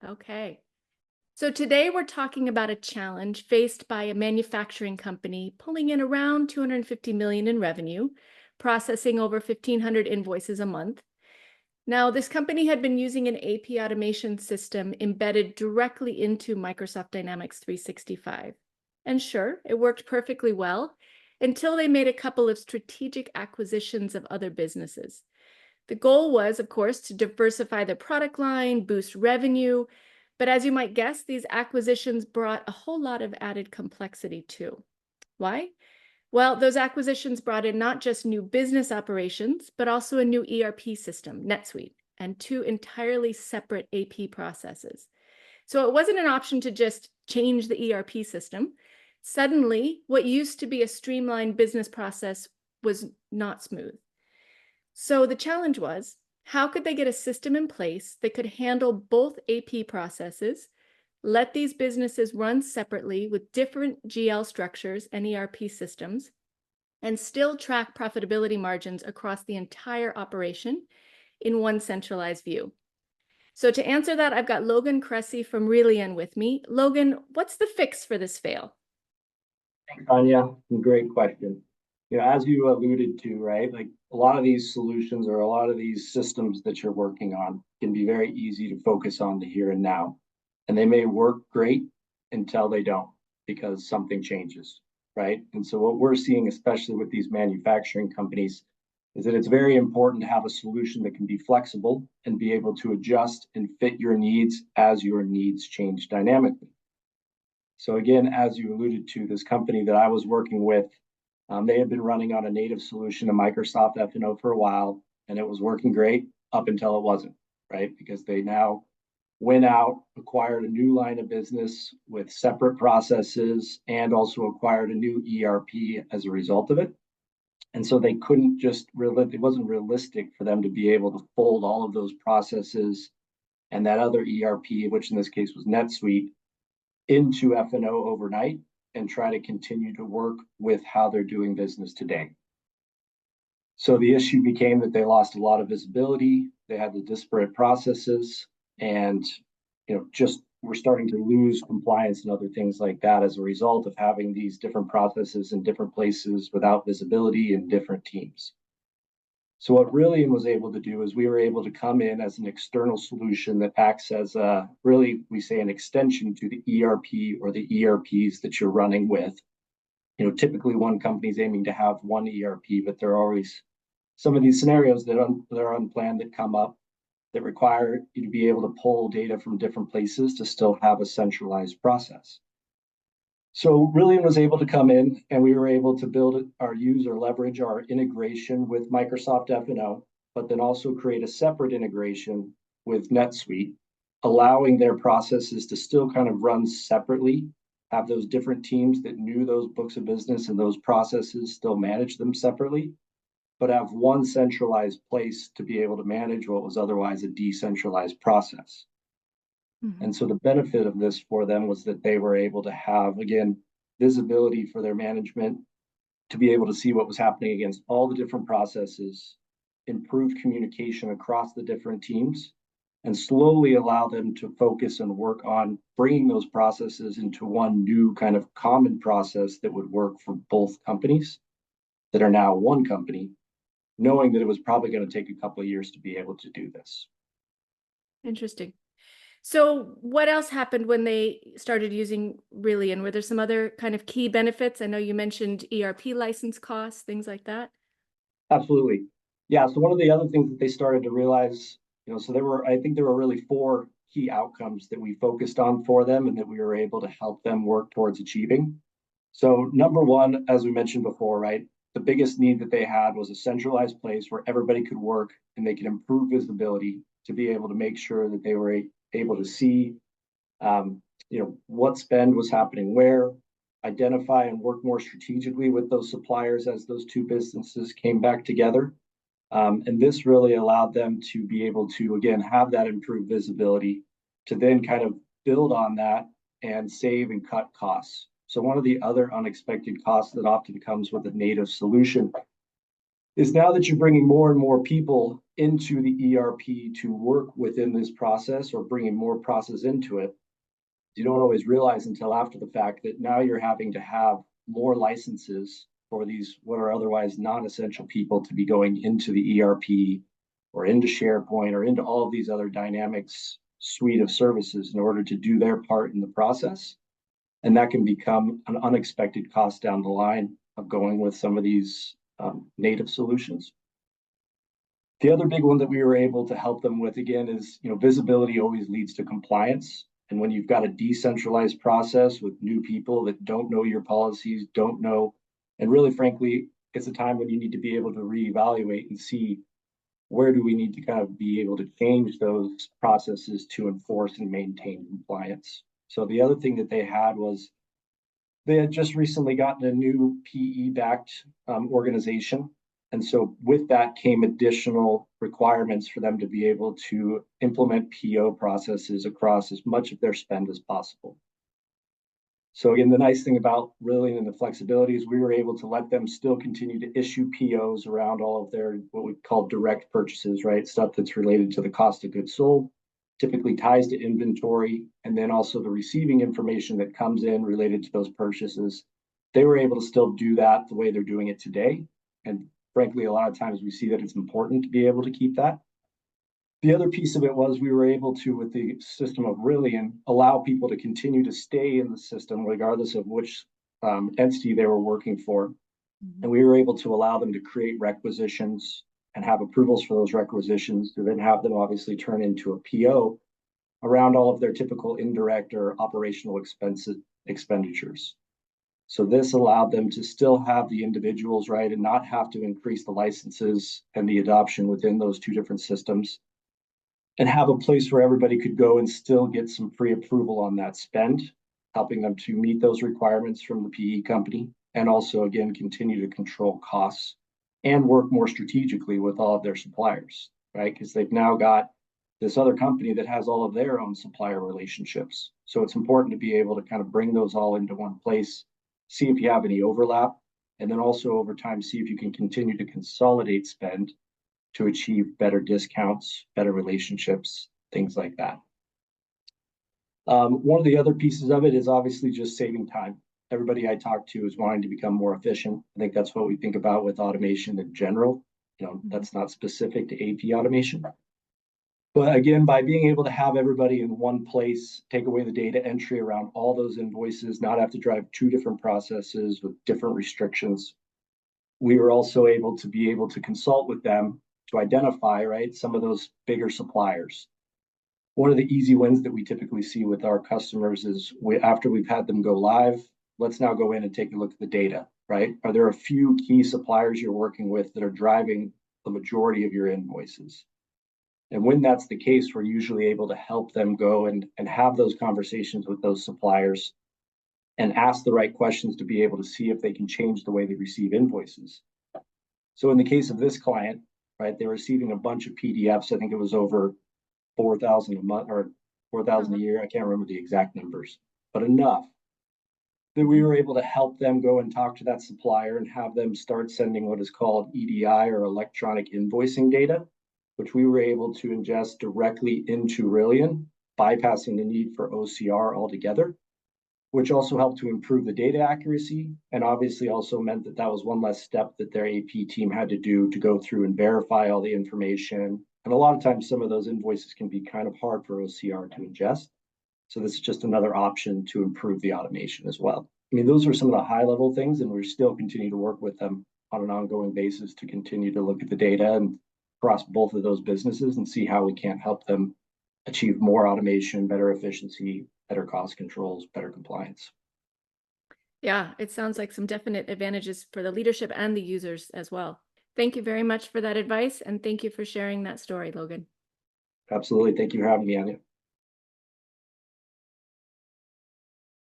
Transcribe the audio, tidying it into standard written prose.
Okay. So today we're talking about a challenge faced by a manufacturing company pulling in around 250 million in revenue, processing over 1,500 invoices a month. Now, this company had been using an AP automation system embedded directly into Microsoft Dynamics 365. And sure, it worked perfectly well until they made a couple of strategic acquisitions of other businesses. The goal was, of course, to diversify their product line, boost revenue. But as you might guess, these acquisitions brought a whole lot of added complexity too. Why? Well, those acquisitions brought in not just new business operations, but also a new ERP system, NetSuite, and two entirely separate AP processes. So it wasn't an option to just change the ERP system. Suddenly, what used to be a streamlined business process was not smooth. So the challenge was, how could they get a system in place that could handle both AP processes, let these businesses run separately with different GL structures and ERP systems, and still track profitability margins across the entire operation in one centralized view? So to answer that, I've got Logan Cressy from Rillion with me. Logan, what's the fix for this fail? Anya, great question. As you alluded to, right, like a lot of these solutions or a lot of these systems that you're working on can be very easy to focus on the here and now. And they may work great until they don't because something changes, right? And so what we're seeing, especially with these manufacturing companies, is that it's very important to have a solution that can be flexible and be able to adjust and fit your needs as your needs change dynamically. So again, as you alluded to, this company that I was working with, they had been running on a native solution to Microsoft F&O for a while, and it was working great up until it wasn't, right? Because they now went out, acquired a new line of business with separate processes, and also acquired a new ERP as a result of it. And so they couldn't just really, it wasn't realistic for them to be able to fold all of those processes and that other ERP, which in this case was NetSuite, into F&O overnight and try to continue to work with how they're doing business today. So the issue became that they lost a lot of visibility. They had the disparate processes, and just we're starting to lose compliance and other things like that as a result of having these different processes in different places without visibility in different teams. So what Rillion was able to do is we were able to come in as an external solution that acts as really, we say, an extension to the ERP or the ERPs that you're running with. Typically one company's aiming to have one ERP, but there are always some of these scenarios that are unplanned that come up that require you to be able to pull data from different places to still have a centralized process. So Rillion was able to come in and we were able to build our use or leverage our integration with Microsoft F&O, but then also create a separate integration with NetSuite, allowing their processes to still kind of run separately, have those different teams that knew those books of business and those processes still manage them separately, but have one centralized place to be able to manage what was otherwise a decentralized process. And so the benefit of this for them was that they were able to have, again, visibility for their management to be able to see what was happening against all the different processes, improve communication across the different teams, and slowly allow them to focus and work on bringing those processes into one new kind of common process that would work for both companies that are now one company, knowing that it was probably going to take a couple of years to be able to do this. Interesting. So what else happened when they started using Rillion? Were there some other kind of key benefits? I know you mentioned ERP license costs, things like that. Absolutely. Yeah. So one of the other things that they started to realize, so I think there were really 4 key outcomes that we focused on for them and that we were able to help them work towards achieving. So number one, as we mentioned before, right, the biggest need that they had was a centralized place where everybody could work and they could improve visibility to be able to make sure that they were able to see, what spend was happening where, identify and work more strategically with those suppliers as those two businesses came back together. And this really allowed them to be able to, again, have that improved visibility to then kind of build on that and save and cut costs. So one of the other unexpected costs that often comes with a native solution is now that you're bringing more and more people into the ERP to work within this process or bringing more process into it, you don't always realize until after the fact that now you're having to have more licenses for these what are otherwise non-essential people to be going into the ERP or into SharePoint or into all of these other Dynamics suite of services in order to do their part in the process. And that can become an unexpected cost down the line of going with some of these native solutions. The other big one that we were able to help them with again is, visibility always leads to compliance. And when you've got a decentralized process with new people that don't know your policies, don't know, and really frankly, it's a time when you need to be able to reevaluate and see where do we need to kind of be able to change those processes to enforce and maintain compliance. So the other thing that they had was they had just recently gotten a new PE-backed organization. And so with that came additional requirements for them to be able to implement PO processes across as much of their spend as possible. So again, the nice thing about Rillion and the flexibility is we were able to let them still continue to issue POs around all of their what we call direct purchases, right? Stuff that's related to the cost of goods sold, typically ties to inventory, and then also the receiving information that comes in related to those purchases. They were able to still do that the way they're doing it today. And frankly, a lot of times we see that it's important to be able to keep that. The other piece of it was we were able to, with the system of Rillion, allow people to continue to stay in the system regardless of which entity they were working for. And we were able to allow them to create requisitions and have approvals for those requisitions to then have them obviously turn into a PO around all of their typical indirect or operational expenditures. So this allowed them to still have the individuals, right, and not have to increase the licenses and the adoption within those two different systems, and have a place where everybody could go and still get some pre-approval on that spend, helping them to meet those requirements from the PE company, and also, again, continue to control costs and work more strategically with all of their suppliers, right? Because they've now got this other company that has all of their own supplier relationships. So it's important to be able to kind of bring those all into one place, see if you have any overlap, and then also over time, see if you can continue to consolidate spend to achieve better discounts, better relationships, things like that. One of the other pieces of it is obviously just saving time. Everybody I talk to is wanting to become more efficient. I think that's what we think about with automation in general. That's not specific to AP automation. But again, by being able to have everybody in one place, take away the data entry around all those invoices, not have to drive two different processes with different restrictions, we were also able to consult with them to identify, right, some of those bigger suppliers. One of the easy wins that we typically see with our customers is after we've had them go live, let's now go in and take a look at the data, right? Are there a few key suppliers you're working with that are driving the majority of your invoices? And when that's the case, we're usually able to help them go and have those conversations with those suppliers and ask the right questions to be able to see if they can change the way they receive invoices. So in the case of this client, right, they're receiving a bunch of PDFs. I think it was over 4,000 a month or 4,000 a year. I can't remember the exact numbers, but enough that we were able to help them go and talk to that supplier and have them start sending what is called EDI or electronic invoicing data, which we were able to ingest directly into Rillion, bypassing the need for OCR altogether, which also helped to improve the data accuracy and obviously also meant that that was one less step that their AP team had to do to go through and verify all the information. And a lot of times some of those invoices can be kind of hard for OCR to ingest. So this is just another option to improve the automation as well. I mean, those are some of the high level things, and we're still continue to work with them on an ongoing basis to continue to look at the data and across both of those businesses and see how we can help them achieve more automation, better efficiency, better cost controls, better compliance. Yeah, it sounds like some definite advantages for the leadership and the users as well. Thank you very much for that advice, and thank you for sharing that story, Logan. Absolutely. Thank you for having me, Anya.